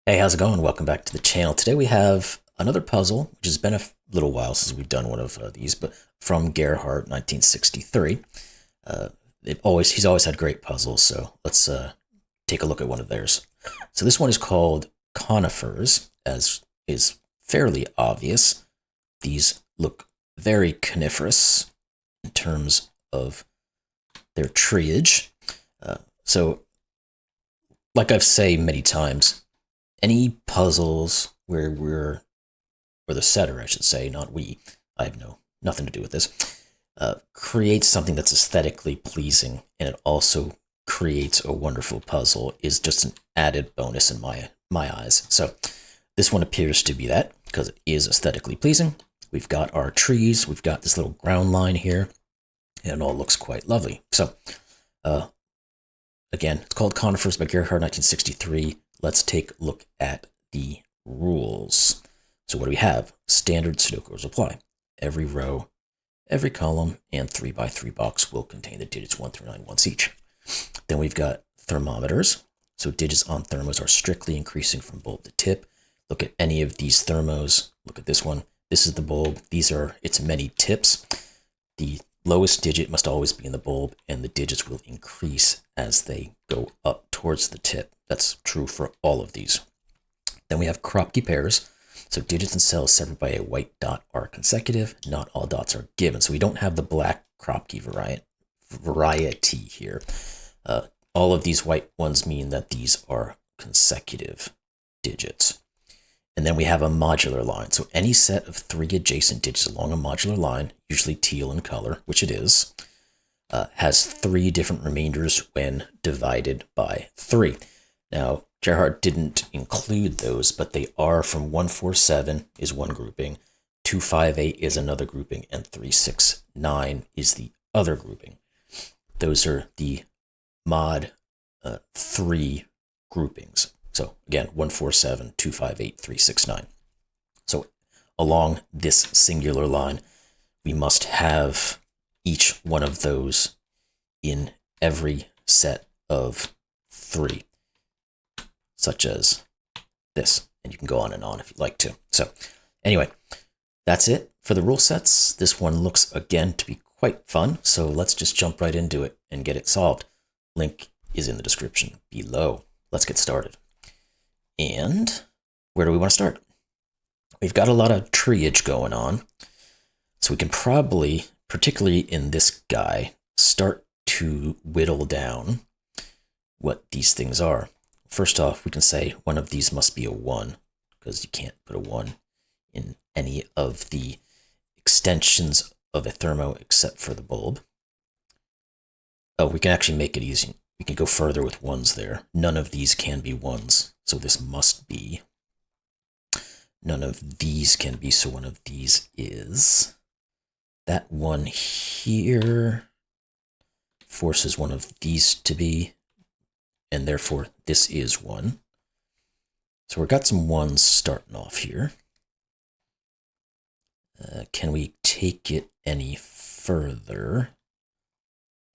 Hey, how's it going? Welcome back to the channel. Today we have another puzzle, which has been a little while since we've done one of these, but from Gerhardt, 1963. He's always had great puzzles, so let's take a look at one of theirs. So this one is called Conifers, as is fairly obvious. These look very coniferous in terms of their treeage. So, like I've said many times, any puzzles or the setter, I should say, not we, I have nothing to do with this, creates something that's aesthetically pleasing, and it also creates a wonderful puzzle is just an added bonus in my eyes. So this one appears to be that, because it is aesthetically pleasing. We've got our trees, we've got this little ground line here, and it all looks quite lovely. So, again, it's called Conifers by Gerhardt, 1963. Let's take a look at the rules. So what do we have? Standard Sudoku rules apply. Every row, every column, and 3x3 box will contain the digits 1 through 9 once each. Then we've got thermometers. So digits on thermos are strictly increasing from bulb to tip. Look at any of these thermos. Look at this one. This is the bulb. These are its many tips. The lowest digit must always be in the bulb, and the digits will increase as they go up towards the tip. That's true for all of these. Then we have Kropki Pairs. So digits and cells separated by a white dot are consecutive. Not all dots are given. So we don't have the black Kropki variety here. All of these white ones mean that these are consecutive digits. And then we have a modular line. So any set of 3 adjacent digits along a modular line, usually teal in color, which it is, has 3 different remainders when divided by 3. Now, Gerhardt didn't include those, but they are from 147 is one grouping, 258 is another grouping, and 369 is the other grouping. Those are the mod 3 groupings. So again, 147, 258, 369. So along this singular line, we must have each one of those in every set of 3. Such as this, and you can go on and on if you'd like to. So anyway, that's it for the rule sets. This one looks, again, to be quite fun, so let's just jump right into it and get it solved. Link is in the description below. Let's get started. And where do we want to start? We've got a lot of treeage going on, so we can probably, particularly in this guy, start to whittle down what these things are. First off, we can say one of these must be a 1, because you can't put a 1 in any of the extensions of a thermo except for the bulb. Oh, we can actually make it easy. We can go further with 1s there. None of these can be 1s, so this must be. None of these can be, so one of these is. That one here forces one of these to be, and therefore this is 1. So we've got some 1s starting off here. Can we take it any further?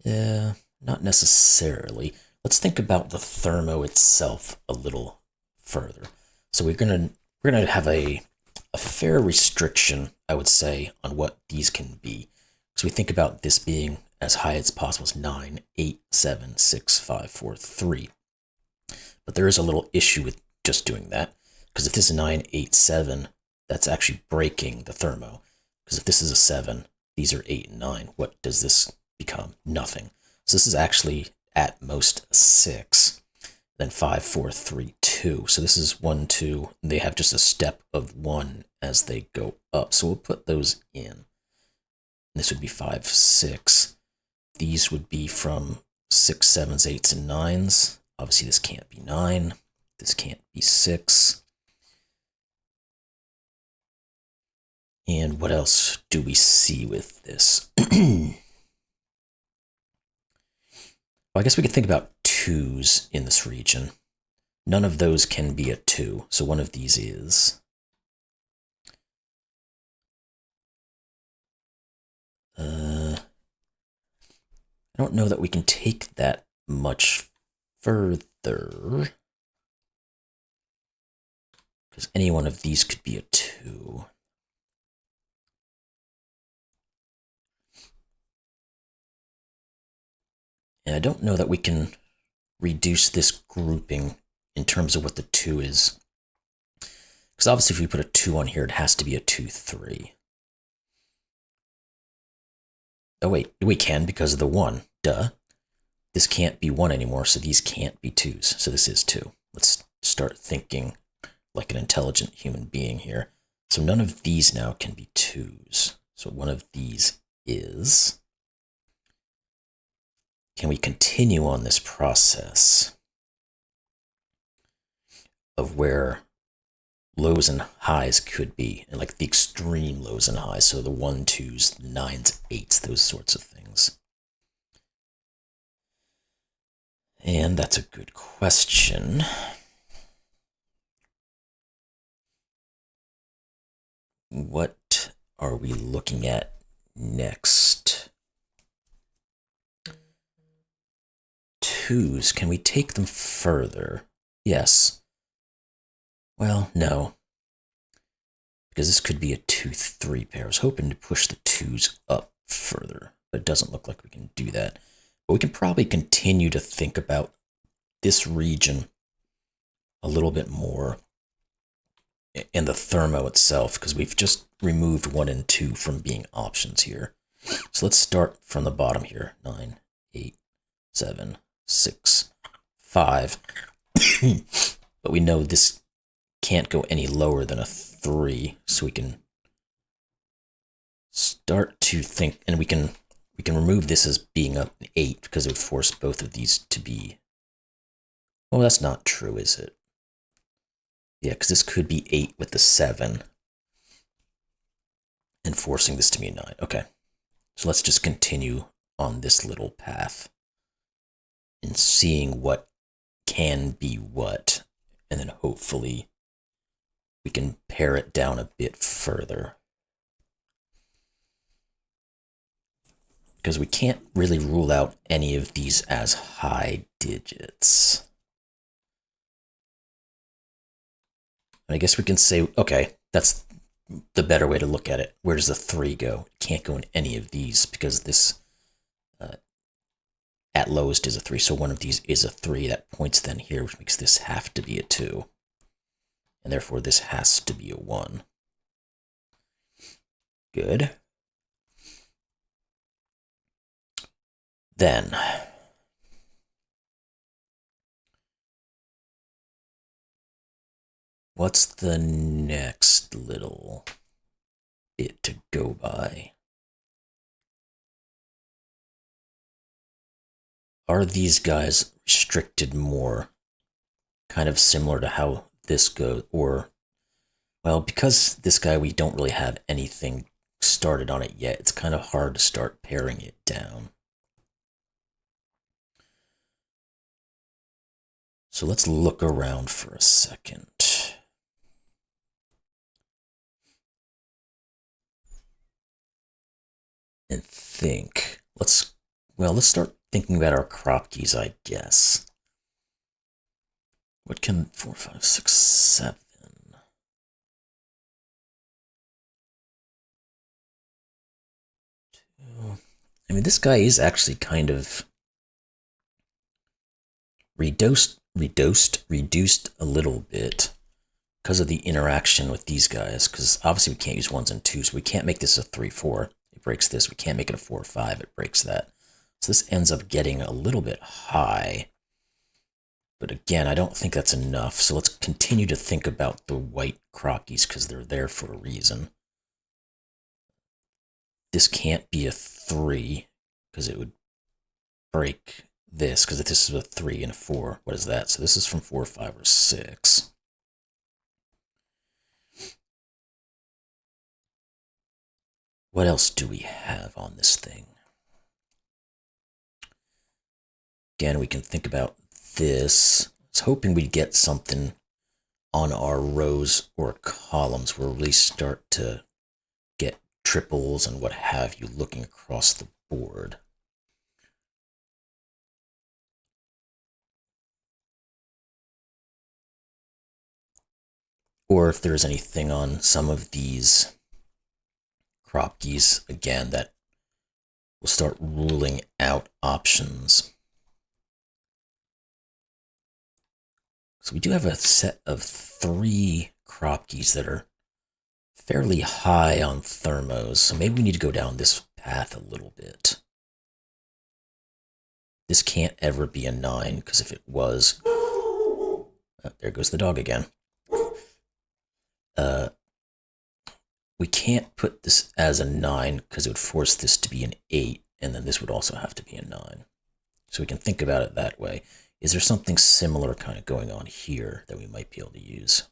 Not necessarily. Let's think about the thermo itself a little further. So we're gonna have a fair restriction, I would say, on what these can be. So we think about this being as high as possible as 9, 8, 7, 6, 5, 4, 3. But there is a little issue with just doing that, because if this is 9, 8, 7, that's actually breaking the thermo. Because if this is a 7, these are 8 and 9. What does this become? Nothing. So this is actually at most a 6, then 5, 4, 3, 2. So this is 1, 2. And they have just a step of 1 as they go up. So we'll put those in. This would be 5, 6. These would be from 6, 7s, 8s, and 9s. Obviously, this can't be 9. This can't be 6. And what else do we see with this? Well, I guess we could think about 2s in this region. None of those can be a 2, so one of these is. I don't know that we can take that much further. because any one of these could be a 2. And I don't know that we can reduce this grouping in terms of what the 2 is. Because obviously if we put a 2 on here, it has to be a 2, 3. Oh wait, we can because of the 1. Duh. This can't be 1 anymore, so these can't be 2s. So this is 2. Let's start thinking like an intelligent human being here. So none of these now can be 2s. So one of these is. Can we continue on this process of where lows and highs could be, and like the extreme lows and highs, so the 1, 2s, 9s, 8s, those sorts of things? And that's a good question. What are we looking at next? 2s, can we take them further? Yes. Well, no. Because this could be a 2, 3 pair. I was hoping to push the 2s up further, but it doesn't look like we can do that. But we can probably continue to think about this region a little bit more in the thermo itself, because we've just removed 1 and 2 from being options here. So let's start from the bottom here. 9, 8, 7, 6, 5. But we know this can't go any lower than a 3, so we can start to think, and we can remove this as being an 8 because it would force both of these to be. Well, that's not true, is it? Yeah, because this could be 8 with the 7 and forcing this to be a 9. Okay, so let's just continue on this little path and seeing what can be what, and then hopefully we can pare it down a bit further. Because we can't really rule out any of these as high digits. I guess we can say, okay, that's the better way to look at it. Where does the 3 go? It can't go in any of these because this at lowest is a 3. So one of these is a 3. That points then here, which makes this have to be a 2. And therefore this has to be a 1. Good. Then what's the next little bit to go by? Are these guys restricted more? Kind of similar to how this goes, or, well, because this guy, we don't really have anything started on it yet, it's kind of hard to start paring it down. So let's look around for a second. And think. Let's start thinking about our Kropkis, I guess. What can 4, 5, 6, 7? I mean, this guy is actually kind of reduced a little bit because of the interaction with these guys. Because obviously we can't use 1s and 2s, so we can't make this a 3, 4. It breaks this. We can't make it a 4, 5. It breaks that. So this ends up getting a little bit high. But again, I don't think that's enough. So let's continue to think about the white Kropkis because they're there for a reason. This can't be a 3 because it would break this, because if this is a 3 and a 4, what is that? So this is from 4, 5, or 6. What else do we have on this thing? Again, we can think about this. I was hoping we'd get something on our rows or columns where we really start to get triples and what have you looking across the board. or if there's anything on some of these Kropkis, again, that will start ruling out options. So we do have a set of 3 Kropkis that are fairly high on thermos, so maybe we need to go down this path a little bit. This can't ever be a 9, because if it was... Oh, there goes the dog again. We can't put this as a 9, because it would force this to be an 8, and then this would also have to be a 9. So we can think about it that way. Is there something similar kind of going on here that we might be able to use?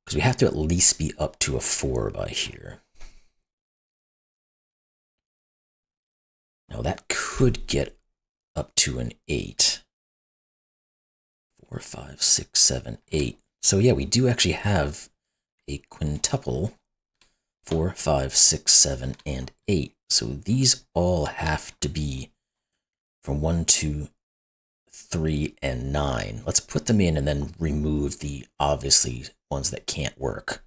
Because we have to at least be up to a 4 by here. Now that could get up to an 8. 4, 5, 6, 7, 8. So yeah, we do actually have a quintuple 4, 5, 6, 7, and 8. So these all have to be from 1, 2, 3, and 9. Let's put them in and then remove the obviously ones that can't work.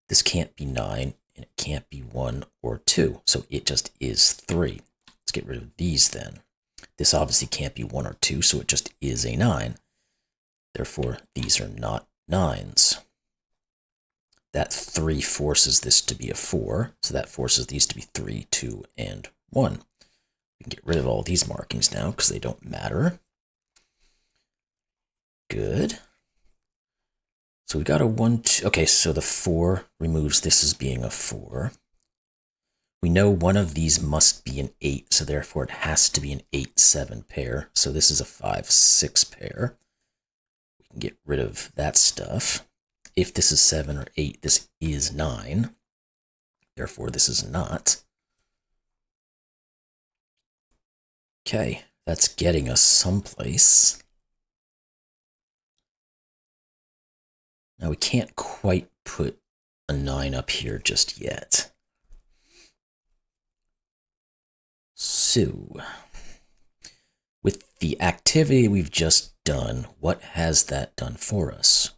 This can't be 9, and it can't be 1 or 2. So it just is 3. Let's get rid of these then. This obviously can't be 1 or 2, so it just is a 9. Therefore, these are not 9s. That 3 forces this to be a 4, so that forces these to be 3, 2, and 1. We can get rid of all these markings now because they don't matter. Good. So we got a 1, 2. Okay, so the 4 removes this as being a 4. We know one of these must be an 8, so therefore it has to be an 8, 7 pair. So this is a 5, 6 pair. We can get rid of that stuff. If this is 7 or 8, this is 9. Therefore, this is not. Okay, that's getting us someplace. Now, we can't quite put a 9 up here just yet. So, with the activity we've just done, what has that done for us?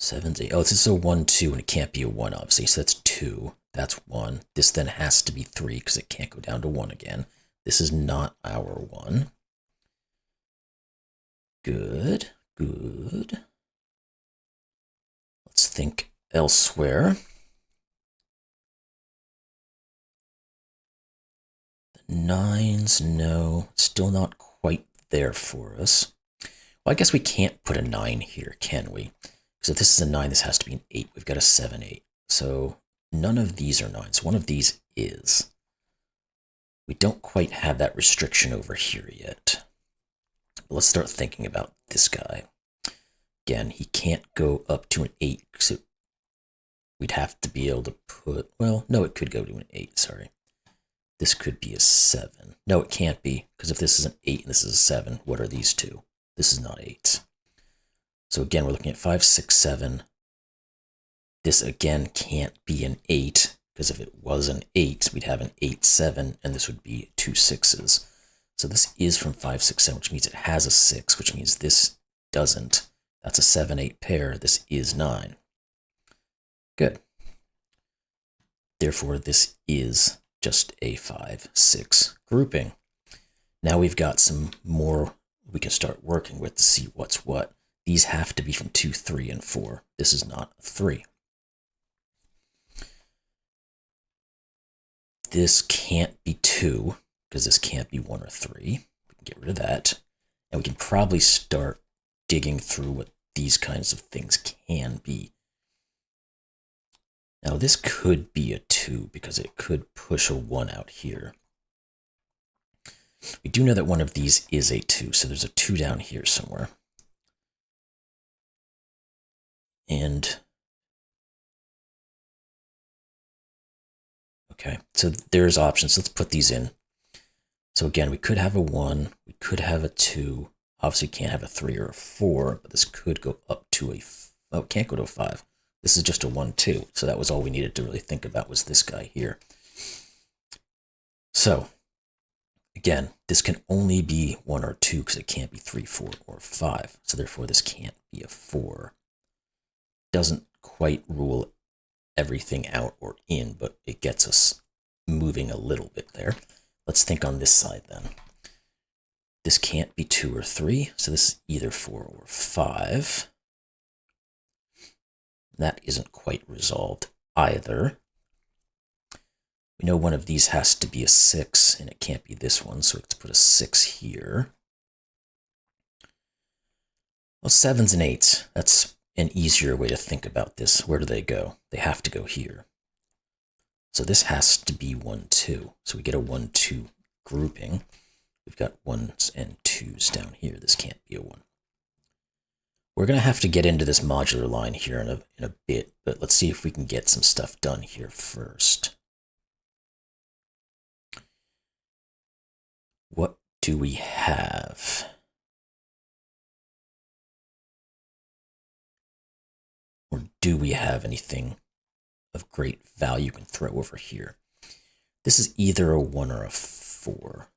Seven's 8. Oh, this is a 1, 2, and it can't be a 1, obviously. So that's 2. That's 1. This then has to be 3 because it can't go down to 1 again. This is not our 1. Good, good. Let's think elsewhere. The 9s, no, still not quite there for us. Well, I guess we can't put a 9 here, can we? Because if this is a 9, this has to be an 8. We've got a 7, 8. So none of these are 9s. One of these is. We don't quite have that restriction over here yet. But let's start thinking about this guy. Again, he can't go up to an 8 because we'd have to be able to put... Well, no, it could go to an 8, sorry. This could be a 7. No, it can't be, because if this is an 8 and this is a 7, what are these two? This is not 8. So again, we're looking at 5, 6, 7. This again can't be an 8, because if it was an 8, we'd have an 8, 7, and this would be 2 6s. So this is from 5, 6, 7, which means it has a 6, which means this doesn't. That's a 7, 8 pair. This is 9. Good. Therefore, this is just a 5, 6 grouping. Now we've got some more we can start working with to see what's what. These have to be from 2, 3, and 4. This is not a 3. This can't be 2, because this can't be 1 or 3. We can get rid of that. And we can probably start digging through what these kinds of things can be. Now this could be a 2, because it could push a 1 out here. We do know that one of these is a 2, so there's a 2 down here somewhere. And okay, so there's options. Let's put these in. So again, we could have a 1, we could have a 2. Obviously can't have a 3 or a 4, but this could go up to a... Oh, it can't go to a 5. This is just a 1, 2. So that was all we needed to really think about was this guy here. So again, this can only be 1 or 2 because it can't be 3, 4, or 5. So therefore, this can't be a 4. Doesn't quite rule everything out or in, but it gets us moving a little bit there. Let's think on this side then. This can't be 2 or 3, so this is either 4 or 5. That isn't quite resolved either. We know one of these has to be a 6, and it can't be this one, so let's put a 6 here. Well, 7s and 8s, that's an easier way to think about this. Where do they go? They have to go here. So this has to be 1, 2. So we get a 1, 2 grouping. We've got 1s and 2s down here. This can't be a 1. We're going to have to get into this modular line here in a bit, but let's see if we can get some stuff done here first. What do we have? Or do we have anything of great value you can throw over here? This is either a 1 or a 4,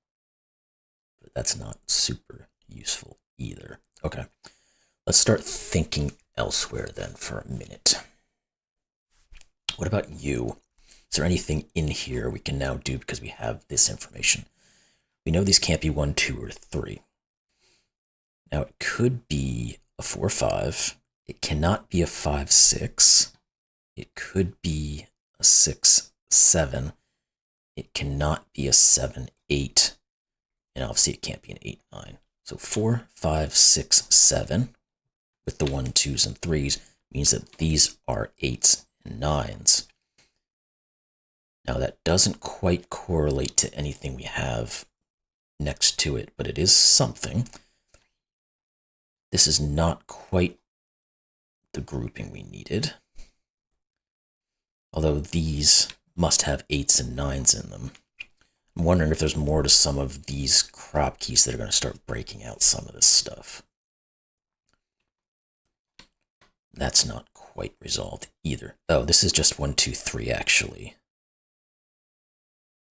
but that's not super useful either. Okay, let's start thinking elsewhere then for a minute. What about you? Is there anything in here we can now do because we have this information? We know these can't be 1, 2, or 3. Now it could be a 4, 5. It cannot be a 5, 6. It could be a 6, 7. It cannot be a 7, 8. And obviously it can't be an 8, 9. So 4, 5, 6, 7 with the 1, 2s, and 3s means that these are 8s and 9s. Now that doesn't quite correlate to anything we have next to it, but it is something. This is not quite the grouping we needed. Although these must have 8s and 9s in them. I'm wondering if there's more to some of these Kropkis that are going to start breaking out some of this stuff. That's not quite resolved either. Oh, this is just 1, 2, 3 actually.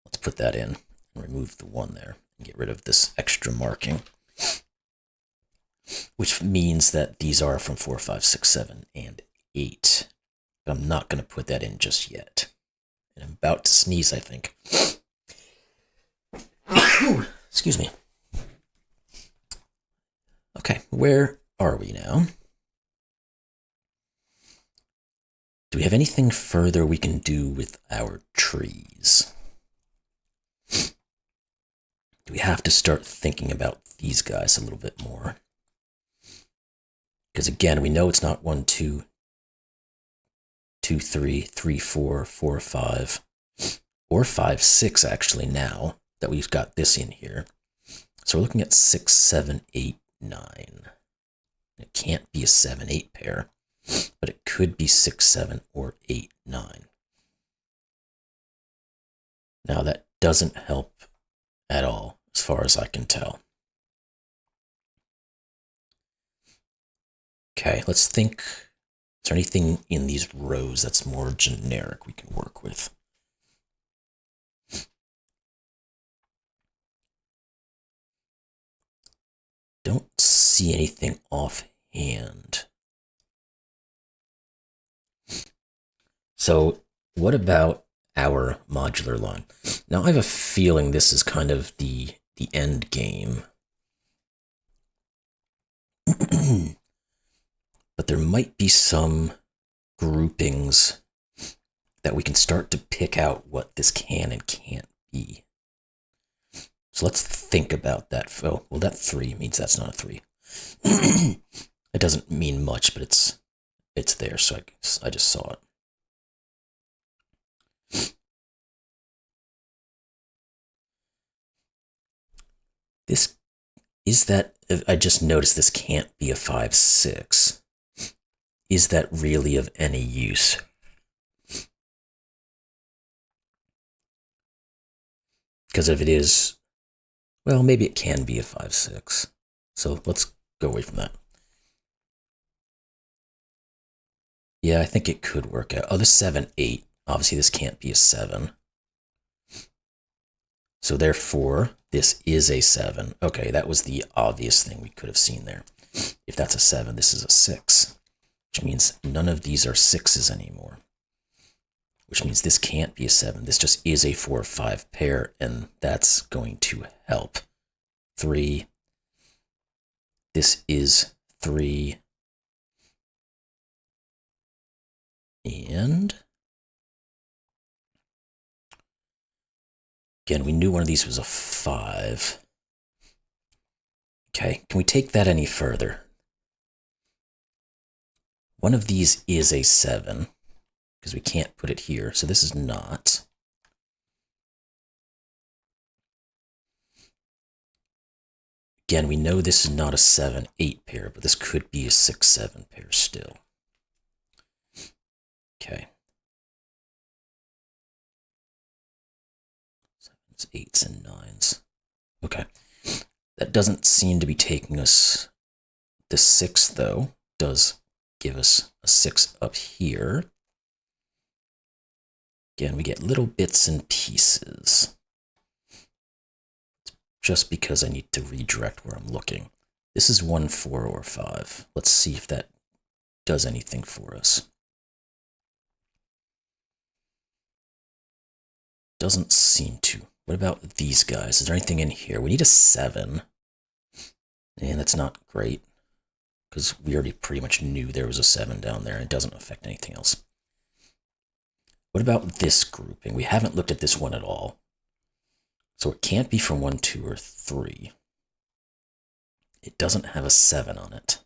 Let's put that in and remove the 1 there and get rid of this extra marking. Which means that these are from 4, 5, 6, 7, and 8. But I'm not going to put that in just yet. And I'm about to sneeze, I think. Excuse me. Okay, where are we now? Do we have anything further we can do with our trees? Do we have to start thinking about these guys a little bit more? Because again, we know it's not 1, 2, 2, 3, 3, 4, 4, 5, or 5, 6 actually now that we've got this in here. So we're looking at 6, 7, 8, 9. It can't be a 7, 8 pair, but it could be 6, 7, or 8, 9. Now that doesn't help at all, as far as I can tell. Okay, let's think. Is there anything in these rows that's more generic we can work with? Don't see anything offhand. So what about our modular line? Now I have a feeling this is kind of the end game. But there might be some groupings that we can start to pick out what this can and can't be. So let's think about that. Oh, well, that 3 means that's not a 3. It doesn't mean much, but it's there, so I just saw it. This is that. I just noticed this can't be a 5, 6. Is that really of any use? Because if it is, well, maybe it can be a 5, 6. So let's go away from that. Yeah, I think it could work out. Oh, the 7, 8. Obviously, this can't be a 7. So therefore, this is a 7. Okay, that was the obvious thing we could have seen there. If that's a 7, this is a 6, which means none of these are 6s anymore, which means this can't be a 7. This just is a 4 or 5 pair, and that's going to help. 3. This is 3. And again, we knew one of these was a 5. Okay, can we take that any further? One of these is a 7, because we can't put it here, so this is not. Again, we know this is not a 7-8 pair, but this could be a 6-7 pair still. Okay. 7s, 8s, and 9s. Okay. That doesn't seem to be taking us. The 6, though, does give us a 6 up here. Again, we get little bits and pieces. Just because I need to redirect where I'm looking. This is 1, 4, or 5. Let's see if that does anything for us. Doesn't seem to. What about these guys? Is there anything in here? We need a 7. And that's not great, because we already pretty much knew there was a 7 down there, and it doesn't affect anything else. What about this grouping? We haven't looked at this one at all. So it can't be from 1, 2, or 3. It doesn't have a 7 on it.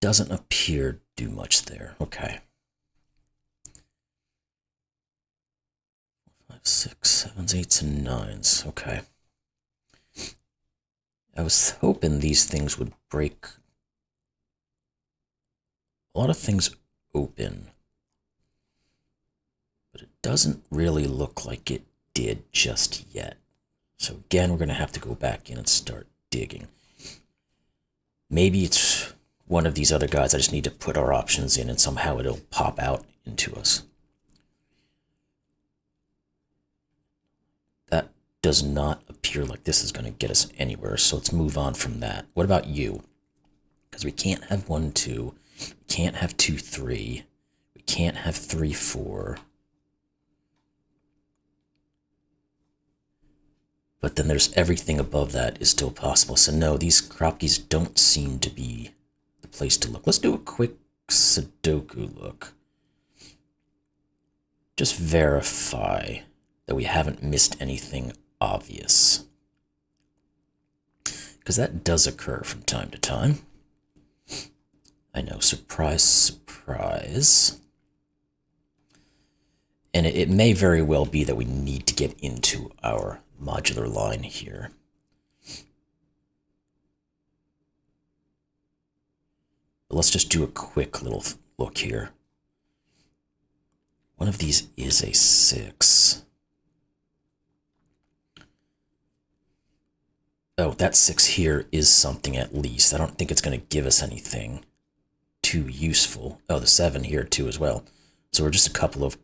Doesn't appear to do much there. Okay. 5, 6, 7s, 8s, and 9s. Okay. I was hoping these things would break a lot of things open, but it doesn't really look like it did just yet. So again, we're going to have to go back in and start digging. Maybe it's one of these other guys. I just need to put our options in and somehow it'll pop out into us. That does not appear like this is going to get us anywhere, so let's move on from that. What about you? Because we can't have 1, 2. We can't have 2, 3. We can't have 3, 4. But then there's everything above that is still possible. So no, these Kropkis don't seem to be the place to look. Let's do a quick Sudoku look. Just verify that we haven't missed anything obvious, because that does occur from time to time. I know, surprise, surprise. And it may very well be that we need to get into our modular line here. But let's just do a quick little look here. One of these is a 6. Oh, that 6 here is something at least. I don't think it's going to give us anything too useful. Oh, the 7 here too as well. So we're just a couple of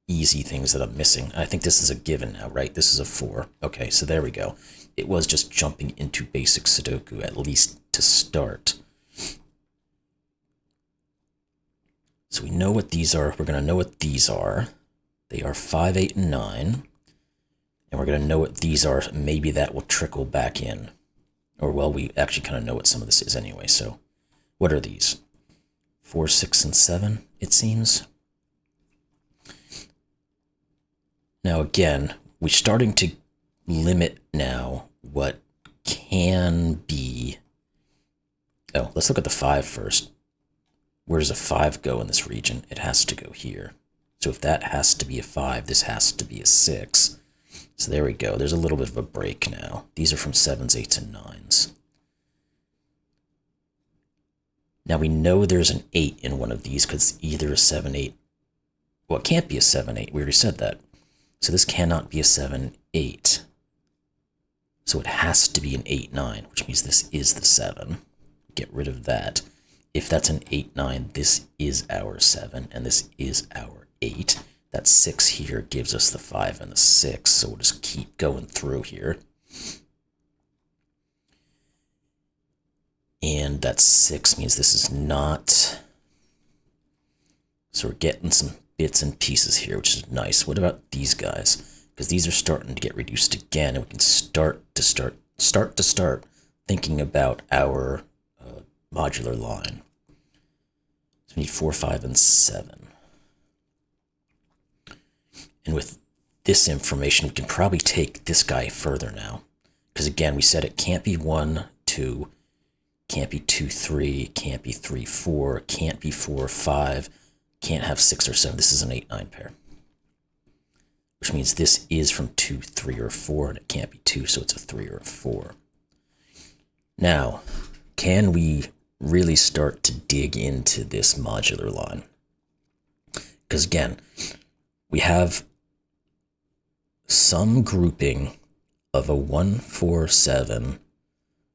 easy things that I'm missing. I think this is a given now, right? This is a 4. Okay, so there we go. It was just jumping into basic Sudoku, at least to start. So we know what these are. We're going to know what these are. They are 5, 8, and 9. And we're going to know what these are. Maybe that will trickle back in. Or, well, we actually kind of know what some of this is anyway. So what are these? 4, 6, and 7, it seems. Now, again, we're starting to limit now what can be. Oh, let's look at the 5 first. Where does a 5 go in this region? It has to go here. So if that has to be a 5, this has to be a 6. So there we go. There's a little bit of a break now. These are from 7s, 8s, and 9s. Now we know there's an 8 in one of these because it's either a 7, 8. Well, it can't be a 7, 8. We already said that. So this cannot be a 7, 8. So it has to be an 8, 9, which means this is the 7. Get rid of that. If that's an 8, 9, this is our 7, and this is our 8. That 6 here gives us the 5 and the 6, so we'll just keep going through here. And that 6 means this is not... So we're getting some bits and pieces here, which is nice. What about these guys? Because these are starting to get reduced again, and we can start thinking about our modular line. So we need 4, 5, and 7. And with this information, we can probably take this guy further now. Because again, we said it can't be 1, 2, can't be 2, 3, can't be 3, 4, can't be 4, 5, can't have 6 or 7. This is an 8, 9 pair. Which means this is from 2, 3, or 4, and it can't be 2, so it's a 3 or a 4. Now, can we really start to dig into this modular line? Because again, we have some grouping of a 1, 4, 7,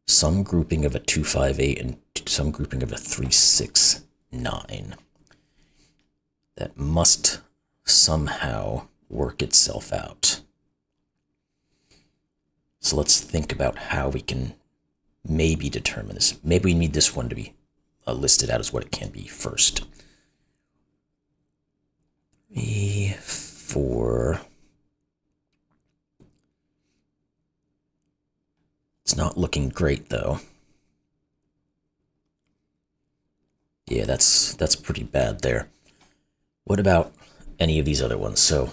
some grouping of a 2, 5, 8, and some grouping of a 3, 6, 9. That must somehow work itself out. So let's think about how we can maybe determine this. Maybe we need this one to be listed out as what it can be first. 3, 4. It's not looking great though. Yeah, that's pretty bad there. What about any of these other ones? So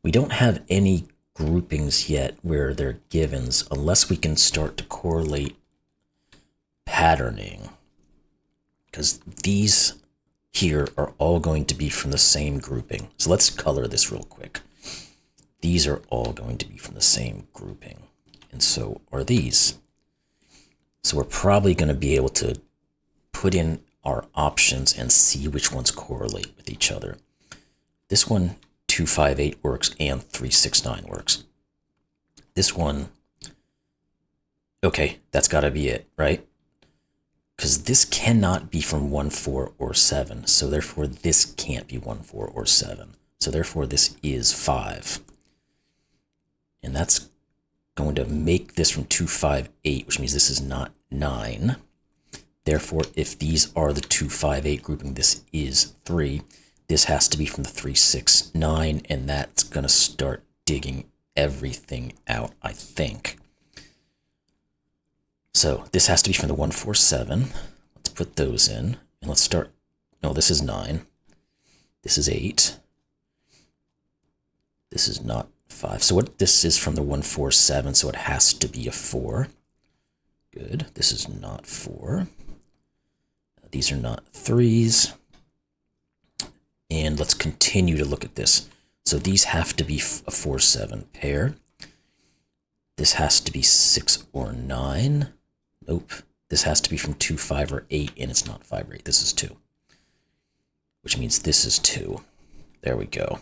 we don't have any groupings yet where they're givens unless we can start to correlate patterning. Because these here are all going to be from the same grouping. So let's color this real quick. These are all going to be from the same grouping. And so are these. So we're probably going to be able to put in our options and see which ones correlate with each other. This one, 2, 5, 8 works and 3, 6, 9 works. This one, okay, that's got to be it, right? Because this cannot be from 1, 4, or 7. So therefore this can't be 1, 4, or 7. So therefore this is 5. And that's going to make this from 2, 5, 8, which means this is not 9. Therefore, if these are the 2, 5, 8 grouping, this is 3. This has to be from the 3, 6, 9, and that's going to start digging everything out, I think. So this has to be from the 1, 4, 7. Let's put those in, and let's start. No, this is 9. This is 8. This is not 5. So what this is from the 1, 4, 7, so it has to be a 4. Good. This is not 4. These are not 3s. And let's continue to look at this. So these have to be a 4, 7 pair. This has to be 6 or 9. Nope. This has to be from 2, 5, or 8, and it's not 5 or 8. This is 2. Which means this is 2. There we go.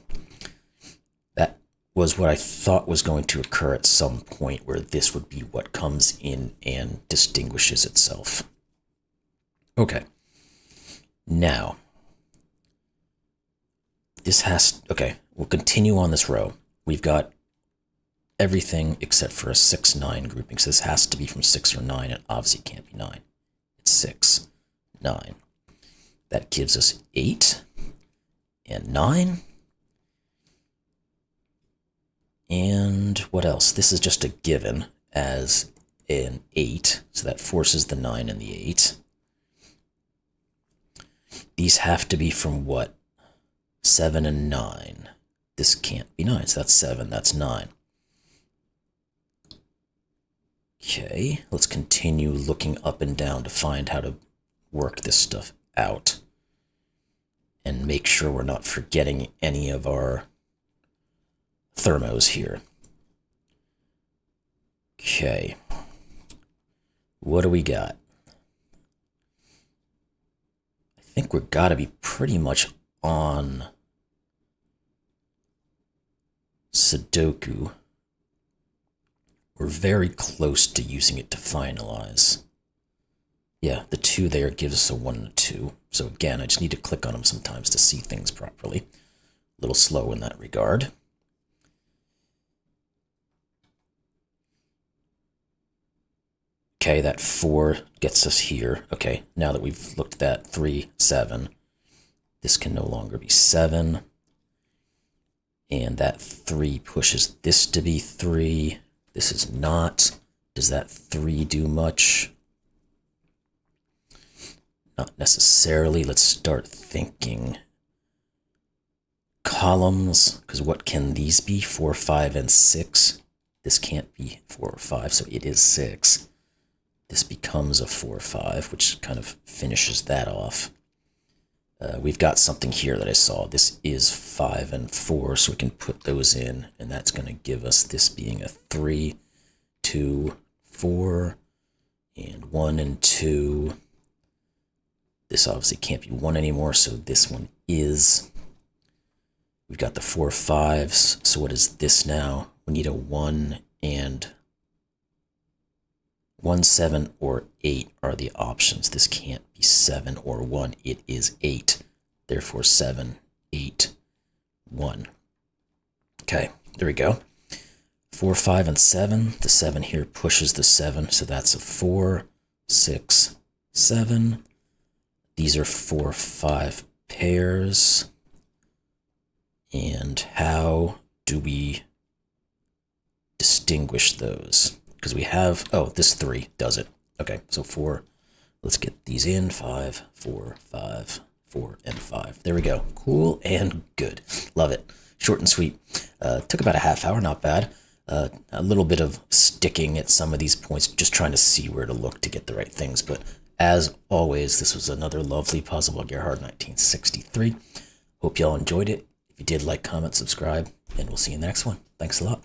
That was what I thought was going to occur at some point, where this would be what comes in and distinguishes itself. Okay. Now, this has, okay, we'll continue on this row. We've got everything except for a 6, 9 grouping. So this has to be from 6 or 9, and obviously it can't be 9. It's 6, 9. That gives us 8 and 9. And what else? This is just a given as an 8, so that forces the 9 and the 8. These have to be from what? 7 and 9. This can't be 9, so that's 7, that's 9. Okay, let's continue looking up and down to find how to work this stuff out. And make sure we're not forgetting any of our thermos here. Okay. What do we got? I think we've got to be pretty much on Sudoku. We're very close to using it to finalize. Yeah, the 2 there gives us a 1 and a 2. So again, I just need to click on them sometimes to see things properly. little slow in that regard. Okay, that 4 gets us here. Okay, now that we've looked at that, 3, 7, this can no longer be 7. And that 3 pushes this to be 3. This is not. Does that 3 do much? Not necessarily. Let's start thinking. Columns, because what can these be? 4, 5, and 6. This can't be 4 or 5, so it is 6. This becomes a 4, 5, which kind of finishes that off. We've got something here that I saw. This is 5 and 4, so we can put those in, and that's going to give us this being a 3, 2, 4, and 1 and 2. This obviously can't be 1 anymore, so this one is. We've got the 4 5s, so what is this now? We need a 1 and 1, 7, or 8 are the options. This can't be 7 or 1. It is 8. Therefore, 7, 8, 1. Okay, there we go. 4, 5, and 7. The 7 here pushes the 7, so that's a 4, 6, 7. These are 4, 5 pairs. And how do we distinguish those? Because we have, oh, this 3 does it. Okay, so 4, let's get these in. 5, 4, 5, 4, and 5. There we go. Cool and good. Love it. Short and sweet. Took about a half hour, not bad. A little bit of sticking at some of these points, just trying to see where to look to get the right things. But as always, this was another lovely puzzle by Gerhard 1963. Hope y'all enjoyed it. If you did, like, comment, subscribe, and we'll see you in the next one. Thanks a lot.